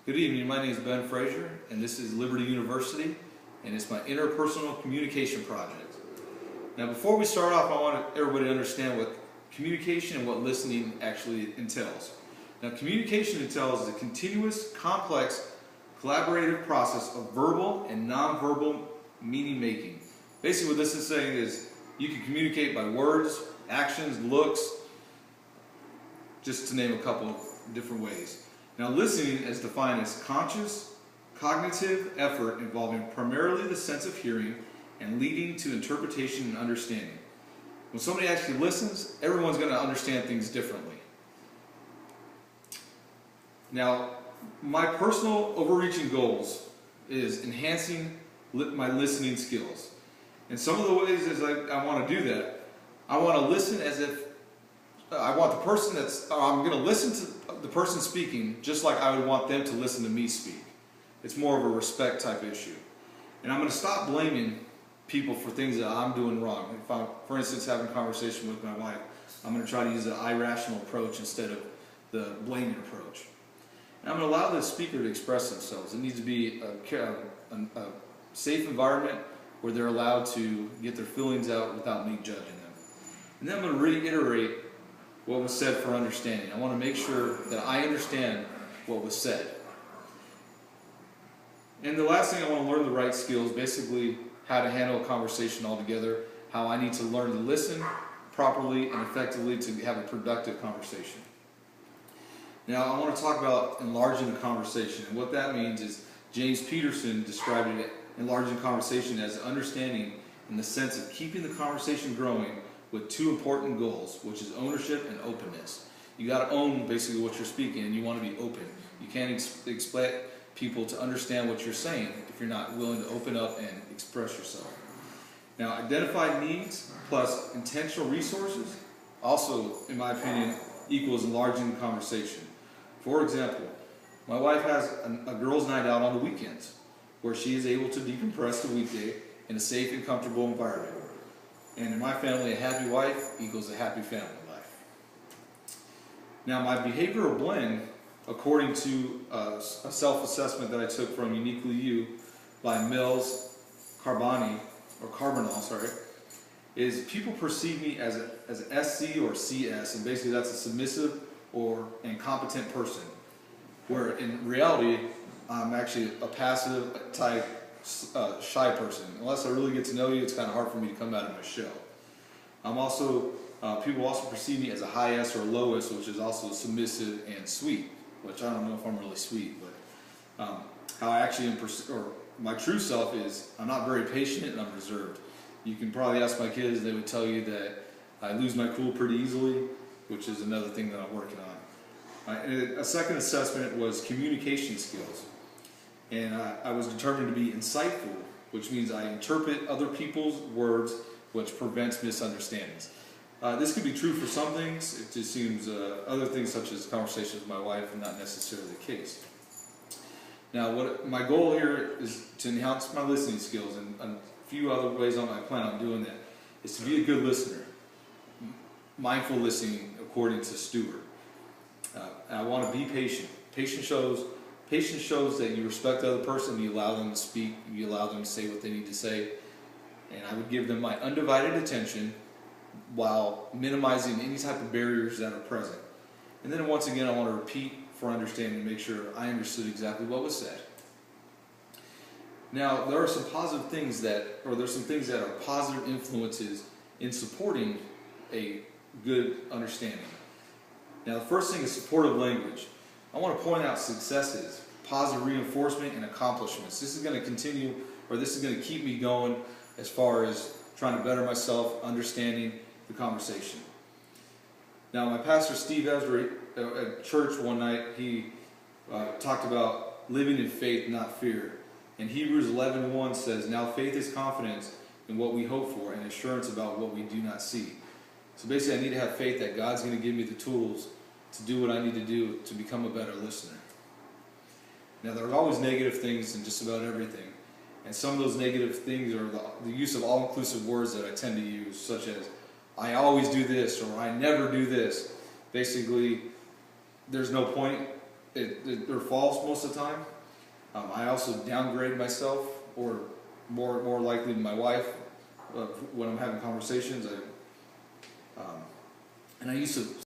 Good evening, my name is Ben Frazier, and this is Liberty University, and it's my interpersonal communication project. Now before we start off, I want everybody to understand what communication and what listening actually entails. Now communication entails a continuous, complex, collaborative process of verbal and nonverbal meaning making. Basically what this is saying is you can communicate by words, actions, looks, just to name a couple of different ways. Now listening is defined as conscious, cognitive effort involving primarily the sense of hearing and leading to interpretation and understanding. When somebody actually listens, everyone's going to understand things differently. Now, my personal overreaching goals is enhancing my listening skills. And some of the ways is I want to do that, I want to listen as if I want the person I'm going to listen to the person speaking just like I would want them to listen to me speak. It's more of a respect type issue. And I'm going to stop blaming people for things that I'm doing wrong. If I'm, for instance, having a conversation with my wife, I'm going to try to use the irrational approach instead of the blaming approach. And I'm going to allow the speaker to express themselves. It needs to be a safe environment where they're allowed to get their feelings out without me judging them. And then I'm going to reiterate what was said for understanding. I want to make sure that I understand what was said. And the last thing, I want to learn the right skills, basically how to handle a conversation altogether, how I need to learn to listen properly and effectively to have a productive conversation. Now I want to talk about enlarging the conversation, and what that means is James Peterson described it, enlarging conversation, as understanding in the sense of keeping the conversation growing with two important goals, which is ownership and openness. You got to own basically what you're speaking, and you want to be open. You can't expect people to understand what you're saying if you're not willing to open up and express yourself. Now, identified needs plus intentional resources also, in my opinion, equals enlarging the conversation. For example, my wife has a girls' night out on the weekends where she is able to decompress the weekday in a safe and comfortable environment. And in my family, a happy wife equals a happy family life. Now, my behavioral blend, according to a self-assessment that I took from Uniquely You by Mills Carbonell, is people perceive me as an SC or CS, and basically that's a submissive and competent person, where in reality, I'm actually a passive type, shy person. Unless I really get to know you, it's kind of hard for me to come out of my shell. I'm also, people also perceive me as a high S or a low S, which is also submissive and sweet, which I don't know if I'm really sweet, but how I actually am, or my true self is, I'm not very patient and I'm reserved. You can probably ask my kids, they would tell you that I lose my cool pretty easily, which is another thing that I'm working on. A second assessment was communication skills. And I was determined to be insightful, which means I interpret other people's words, which prevents misunderstandings. This could be true for some things. It just seems other things, such as conversations with my wife, are not necessarily the case. Now, my goal here is to enhance my listening skills, and a few other ways I plan on doing that is to be a good listener. Mindful listening, according to Stewart. I want to be patient. Patience shows that you respect the other person, you allow them to speak, you allow them to say what they need to say, and I would give them my undivided attention while minimizing any type of barriers that are present. And then once again, I want to repeat for understanding and make sure I understood exactly what was said. Now, there are some positive things there's some things that are positive influences in supporting a good understanding. Now, the first thing is supportive language. I want to point out successes, positive reinforcement, and accomplishments. This is going to continue, or this is going to keep me going as far as trying to better myself, understanding the conversation. Now, my pastor, Steve Esbury, at church one night, he talked about living in faith, not fear. And Hebrews 11:1 says, "Now faith is confidence in what we hope for and assurance about what we do not see." So basically, I need to have faith that God's going to give me the tools to do what I need to do to become a better listener. Now, there are always negative things in just about everything. And some of those negative things are the use of all-inclusive words that I tend to use, such as, I always do this, or I never do this. Basically, there's no point they're false most of the time. I also downgrade myself, or more likely my wife, when I'm having conversations. And I used to